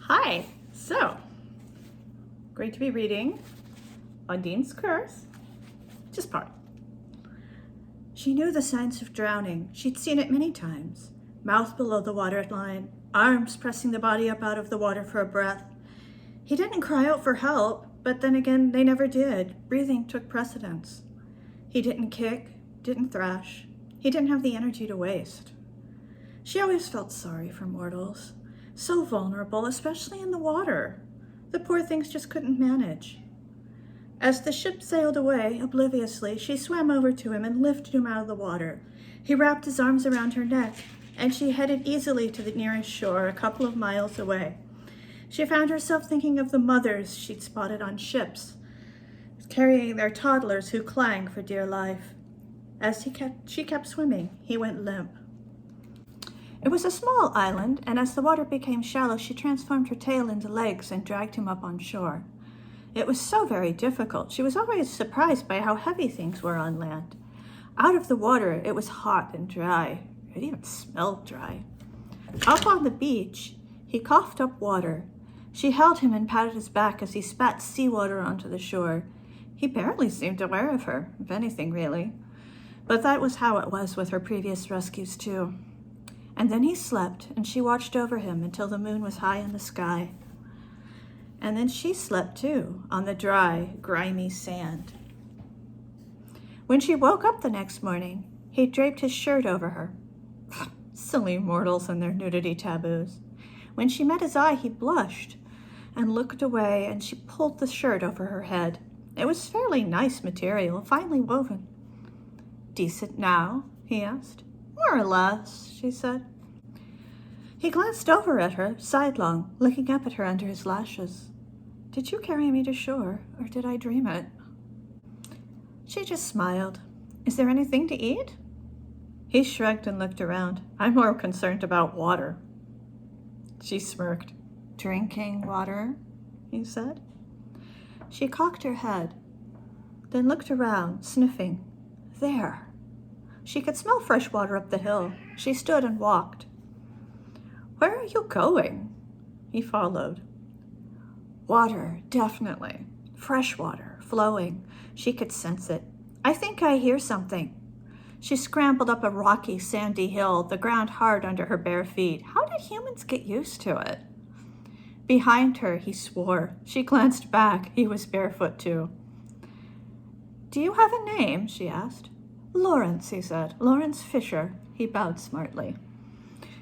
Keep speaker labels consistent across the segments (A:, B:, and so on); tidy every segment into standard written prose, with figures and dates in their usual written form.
A: Hi, so great to be reading Ondine's Curse, just part. She knew the signs of drowning. She'd seen it many times. Mouth below the waterline, arms pressing the body up out of the water for a breath. He didn't cry out for help, but then again, they never did. Breathing took precedence. He didn't kick, didn't thrash. He didn't have the energy to waste. She always felt sorry for mortals. So vulnerable, especially in the water. The poor things just couldn't manage. As the ship sailed away, obliviously, she swam over to him and lifted him out of the water. He wrapped his arms around her neck, and she headed easily to the nearest shore, a couple of miles away. She found herself thinking of the mothers she'd spotted on ships, carrying their toddlers who clung for dear life. As she kept swimming, he went limp. It was a small island, and as the water became shallow, she transformed her tail into legs and dragged him up on shore. It was so very difficult. She was always surprised by how heavy things were on land. Out of the water, it was hot and dry. It even smelled dry. Up on the beach, he coughed up water. She held him and patted his back as he spat seawater onto the shore. He barely seemed aware of her, if anything, really. But that was how it was with her previous rescues, too. And then he slept, and she watched over him until the moon was high in the sky. And then she slept, too, on the dry, grimy sand. When she woke up the next morning, he draped his shirt over her. Silly mortals and their nudity taboos. When she met his eye, he blushed and looked away, and she pulled the shirt over her head. It was fairly nice material, finely woven. "Decent now?" he asked. "More or less," she said. He glanced over at her, sidelong, looking up at her under his lashes. "Did you carry me to shore, or did I dream it?" She just smiled. "Is there anything to eat?" He shrugged and looked around. "I'm more concerned about water." She smirked. "Drinking water?" he said. She cocked her head, then looked around, sniffing. There. She could smell fresh water up the hill. She stood and walked. "Where are you going?" He followed. Water, definitely. Fresh water, flowing. She could sense it. "I think I hear something." She scrambled up a rocky, sandy hill, the ground hard under her bare feet. How did humans get used to it? Behind her, he swore. She glanced back. He was barefoot, too. "Do you have a name?" she asked. "Lawrence," he said. "Lawrence Fisher." He bowed smartly.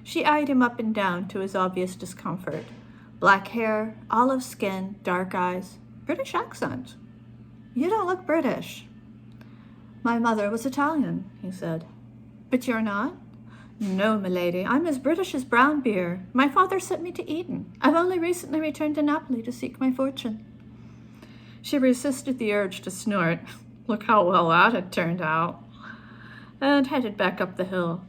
A: She eyed him up and down to his obvious discomfort. Black hair, olive skin, dark eyes, British accent. "You don't look British." "My mother was Italian," he said. "But you're not?" "No, milady. I'm as British as brown beer. My father sent me to Eden. I've only recently returned to Napoli to seek my fortune." She resisted the urge to snort. Look how well that had turned out. And headed back up the hill.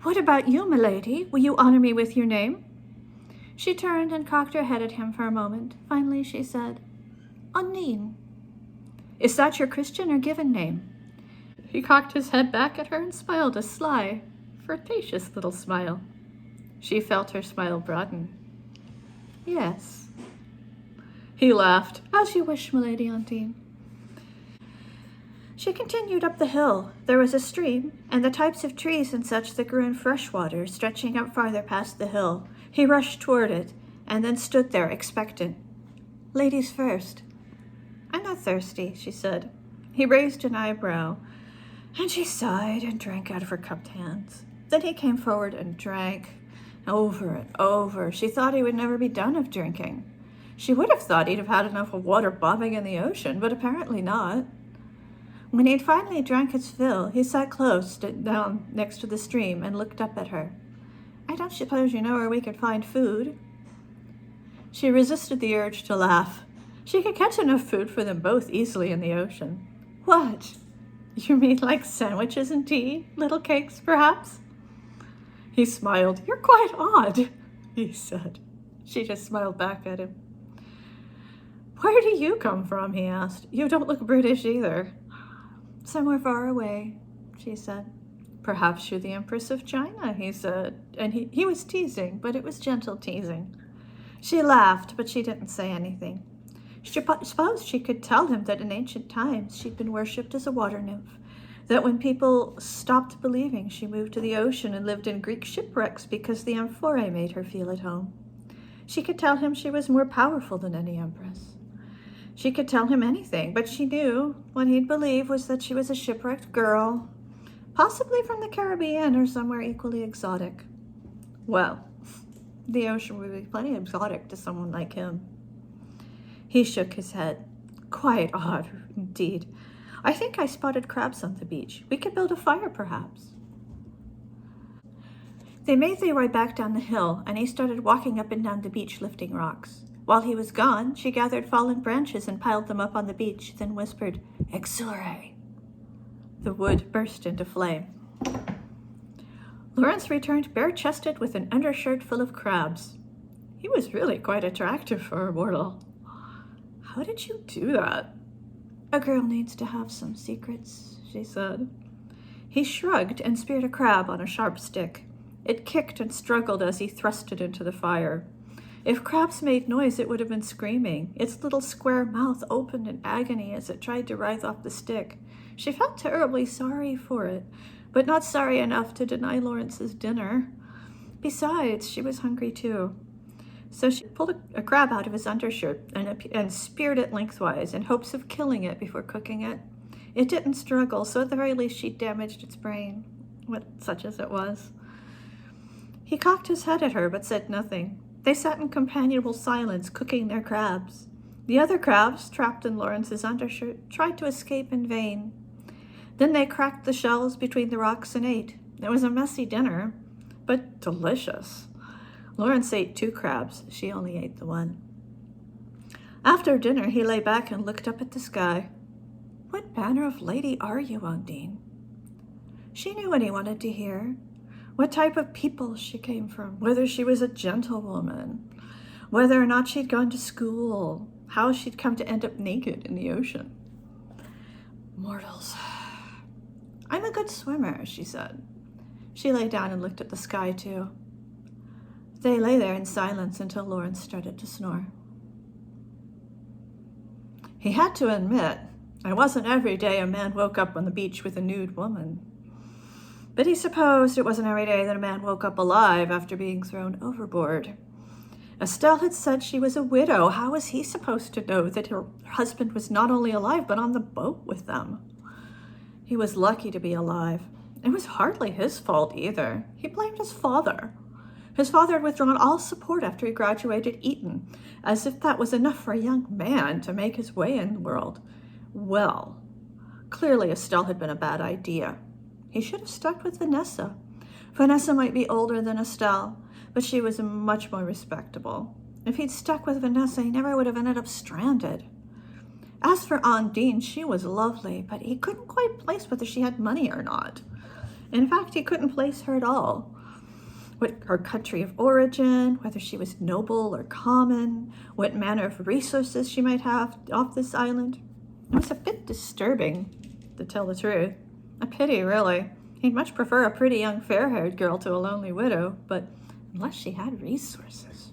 A: "What about you, milady? Will you honor me with your name?" She turned and cocked her head at him for a moment. Finally, she said, "Ondine." "Is that your Christian or given name?" He cocked his head back at her and smiled a sly, flirtatious little smile. She felt her smile broaden. "Yes." He laughed. "As you wish, milady Ondine." She continued up the hill. There was a stream, and the types of trees and such that grew in fresh water, stretching out farther past the hill. He rushed toward it, and then stood there, expectant. "Ladies first." "I'm not thirsty," she said. He raised an eyebrow, and she sighed and drank out of her cupped hands. Then he came forward and drank, over and over. She thought he would never be done of drinking. She would have thought he'd have had enough of water bobbing in the ocean, but apparently not. When he'd finally drank his fill, he sat close down next to the stream and looked up at her. "I don't suppose you know where we could find food?" She resisted the urge to laugh. She could catch enough food for them both easily in the ocean. "What? You mean like sandwiches and tea? Little cakes, perhaps?" He smiled. "You're quite odd," he said. She just smiled back at him. "Where do you come from?" he asked. "You don't look British either." "Somewhere far away," she said. "Perhaps you're the Empress of China," he said. And he was teasing, but it was gentle teasing. She laughed, but she didn't say anything. She supposed she could tell him that in ancient times she'd been worshipped as a water nymph, that when people stopped believing, she moved to the ocean and lived in Greek shipwrecks because the amphorae made her feel at home. She could tell him she was more powerful than any empress. She could tell him anything, but she knew what he'd believe was that she was a shipwrecked girl, possibly from the Caribbean or somewhere equally exotic. Well, the ocean would be plenty exotic to someone like him. He shook his head. Quite odd, indeed. I think I spotted crabs on the beach. We could build a fire, perhaps. They made their way back down the hill, and he started walking up and down the beach lifting rocks. While he was gone, she gathered fallen branches and piled them up on the beach, then whispered, "Exure." The wood burst into flame. Lawrence returned bare-chested with an undershirt full of crabs. He was really quite attractive for a mortal. "How did you do that?" "A girl needs to have some secrets," she said. He shrugged and speared a crab on a sharp stick. It kicked and struggled as he thrust it into the fire. If crabs made noise, it would have been screaming. Its little square mouth opened in agony as it tried to writhe off the stick. She felt terribly sorry for it, but not sorry enough to deny Lawrence's dinner. Besides, she was hungry too. So she pulled a crab out of his undershirt and speared it lengthwise in hopes of killing it before cooking it. It didn't struggle, so at the very least she damaged its brain, such as it was. He cocked his head at her but said nothing. They sat in companionable silence, cooking their crabs. The other crabs, trapped in Lawrence's undershirt, tried to escape in vain. Then they cracked the shells between the rocks and ate. It was a messy dinner, but delicious. Lawrence ate 2 crabs. She only ate the 1. After dinner, he lay back and looked up at the sky. "What manner of lady are you, Ondine?" She knew what he wanted to hear. What type of people she came from, whether she was a gentlewoman, whether or not she'd gone to school, how she'd come to end up naked in the ocean. "Mortals. I'm a good swimmer," she said. She lay down and looked at the sky, too. They lay there in silence until Lawrence started to snore. He had to admit, it wasn't every day a man woke up on the beach with a nude woman. But he supposed it wasn't every day that a man woke up alive after being thrown overboard. Estelle had said she was a widow. How was he supposed to know that her husband was not only alive, but on the boat with them? He was lucky to be alive. It was hardly his fault either. He blamed his father. His father had withdrawn all support after he graduated Eton, as if that was enough for a young man to make his way in the world. Well, clearly Estelle had been a bad idea. He should have stuck with Vanessa. Vanessa might be older than Estelle, but she was much more respectable. If he'd stuck with Vanessa, he never would have ended up stranded. As for Ondine, she was lovely, but he couldn't quite place whether she had money or not. In fact, he couldn't place her at all. What her country of origin, whether she was noble or common, what manner of resources she might have off this island. It was a bit disturbing, to tell the truth. A pity, really. He'd much prefer a pretty young fair-haired girl to a lonely widow, but unless she had resources.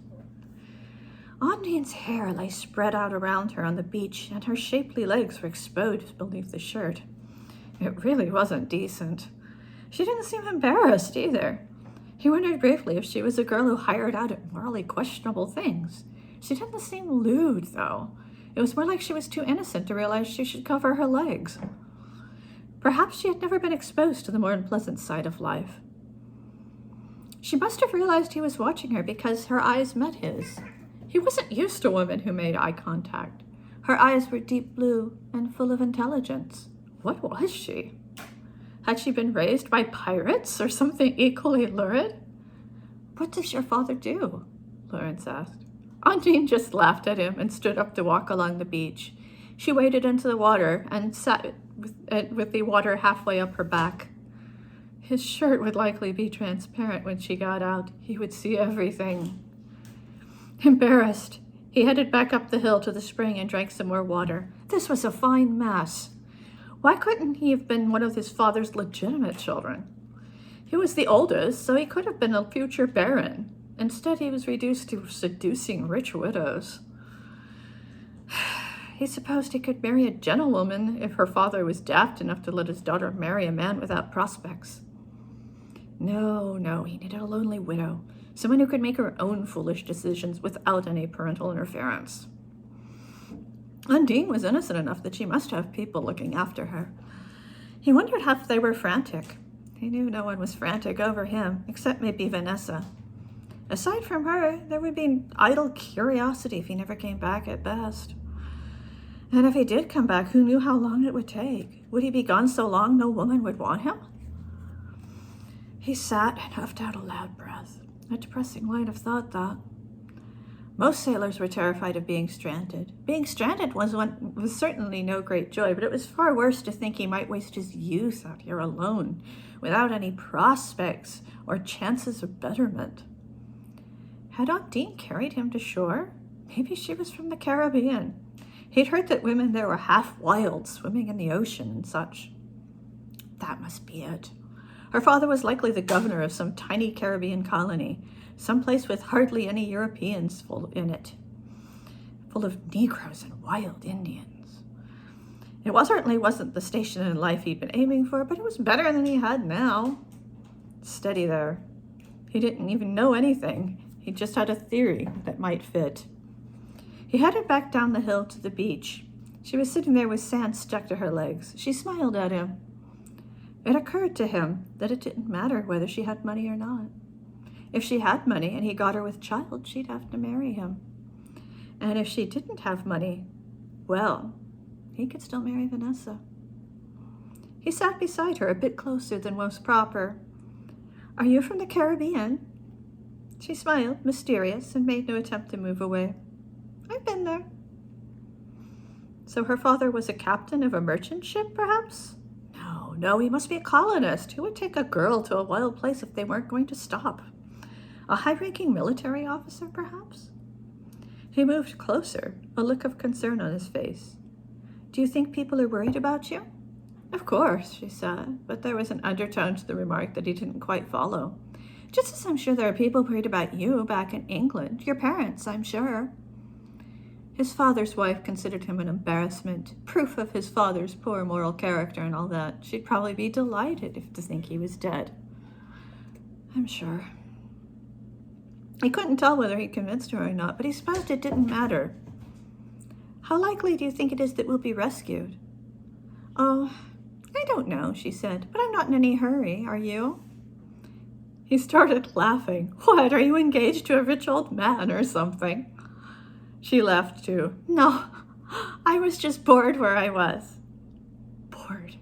A: Ondine's hair lay spread out around her on the beach, and her shapely legs were exposed beneath the shirt. It really wasn't decent. She didn't seem embarrassed either. He wondered briefly if she was a girl who hired out at morally questionable things. She didn't seem lewd, though. It was more like she was too innocent to realize she should cover her legs. Perhaps she had never been exposed to the more unpleasant side of life. She must have realized he was watching her because her eyes met his. He wasn't used to women who made eye contact. Her eyes were deep blue and full of intelligence. What was she? Had she been raised by pirates or something equally lurid? "What does your father do?" Lawrence asked. Ondine just laughed at him and stood up to walk along the beach. She waded into the water and sat with the water halfway up her back. His shirt would likely be transparent when she got out. He would see everything. Embarrassed, he headed back up the hill to the spring and drank some more water. This was a fine mess. Why couldn't he have been one of his father's legitimate children? He was the oldest, so he could have been a future baron. Instead, he was reduced to seducing rich widows. He supposed he could marry a gentlewoman if her father was daft enough to let his daughter marry a man without prospects. No, he needed a lonely widow, someone who could make her own foolish decisions without any parental interference. Ondine was innocent enough that she must have people looking after her. He wondered if they were frantic. He knew no one was frantic over him, except maybe Vanessa. Aside from her, there would be idle curiosity if he never came back at best. And if he did come back, who knew how long it would take? Would he be gone so long no woman would want him? He sat and huffed out a loud breath. A depressing line of thought, that. Most sailors were terrified of being stranded. Being stranded was certainly no great joy, but it was far worse to think he might waste his youth out here alone, without any prospects or chances of betterment. Had Ondine carried him to shore? Maybe she was from the Caribbean. He'd heard that women there were half wild, swimming in the ocean and such. That must be it. Her father was likely the governor of some tiny Caribbean colony, someplace with hardly any Europeans in it, full of Negroes and wild Indians. It certainly wasn't the station in life he'd been aiming for, but it was better than he had now. Steady there. He didn't even know anything. He just had a theory that might fit. He headed back down the hill to the beach. She was sitting there with sand stuck to her legs. She smiled at him. It occurred to him that it didn't matter whether she had money or not. If she had money and he got her with child, she'd have to marry him. And if she didn't have money, well, he could still marry Vanessa. He sat beside her a bit closer than was proper. "Are you from the Caribbean?" She smiled, mysterious, and made no attempt to move away. "I've been there." So her father was a captain of a merchant ship, perhaps? No, he must be a colonist. Who would take a girl to a wild place if they weren't going to stop? A high-ranking military officer, perhaps? He moved closer, a look of concern on his face. "Do you think people are worried about you?" "Of course," she said, but there was an undertone to the remark that he didn't quite follow. "Just as I'm sure there are people worried about you back in England. Your parents, I'm sure." His father's wife considered him an embarrassment, proof of his father's poor moral character and all that. She'd probably be delighted to think he was dead. "I'm sure." He couldn't tell whether he convinced her or not, but he supposed it didn't matter. "How likely do you think it is that we'll be rescued?" "Oh, I don't know," she said, "but I'm not in any hurry. Are you?" He started laughing. "What, are you engaged to a rich old man or something?" She laughed too. "No, I was just bored where I was." "Bored?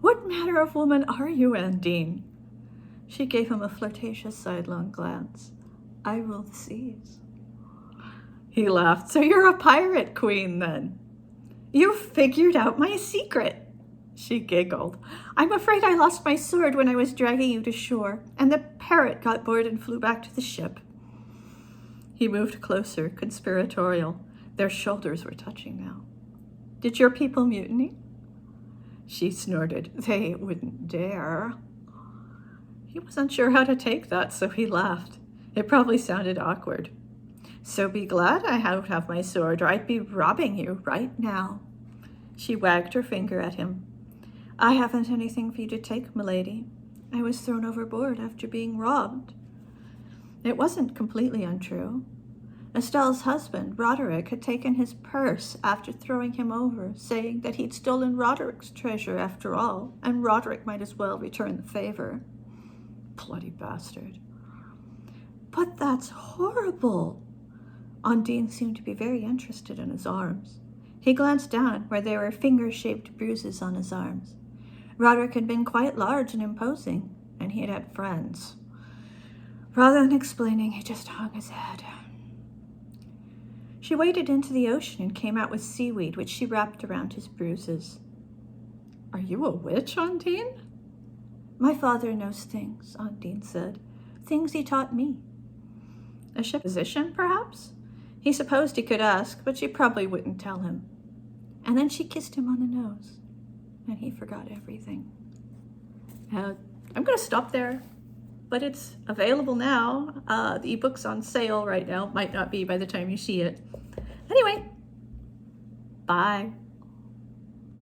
A: What manner of woman are you, Ondine?" She gave him a flirtatious sidelong glance. "I rule the seas." He laughed. "So you're a pirate queen, then?" "You've figured out my secret." She giggled. "I'm afraid I lost my sword when I was dragging you to shore, and the parrot got bored and flew back to the ship." He moved closer, conspiratorial. Their shoulders were touching now. "Did your people mutiny?" She snorted. "They wouldn't dare." He wasn't sure how to take that, so he laughed. It probably sounded awkward. "So be glad I don't have my sword, or I'd be robbing you right now." She wagged her finger at him. "I haven't anything for you to take, milady. I was thrown overboard after being robbed." It wasn't completely untrue. Estelle's husband, Roderick, had taken his purse after throwing him over, saying that he'd stolen Roderick's treasure after all, and Roderick might as well return the favor. Bloody bastard. "But that's horrible." Ondine seemed to be very interested in his arms. He glanced down where there were finger-shaped bruises on his arms. Roderick had been quite large and imposing, and he had had friends. Rather than explaining, he just hung his head. She waded into the ocean and came out with seaweed, which she wrapped around his bruises. "Are you a witch, Ondine?" "My father knows things," Ondine said. "Things he taught me." A ship physician, perhaps? He supposed he could ask, but she probably wouldn't tell him. And then she kissed him on the nose, and he forgot everything. I'm going to stop there. but it's available now. The ebook's on sale right now. Might not be by the time you see it. Anyway, bye.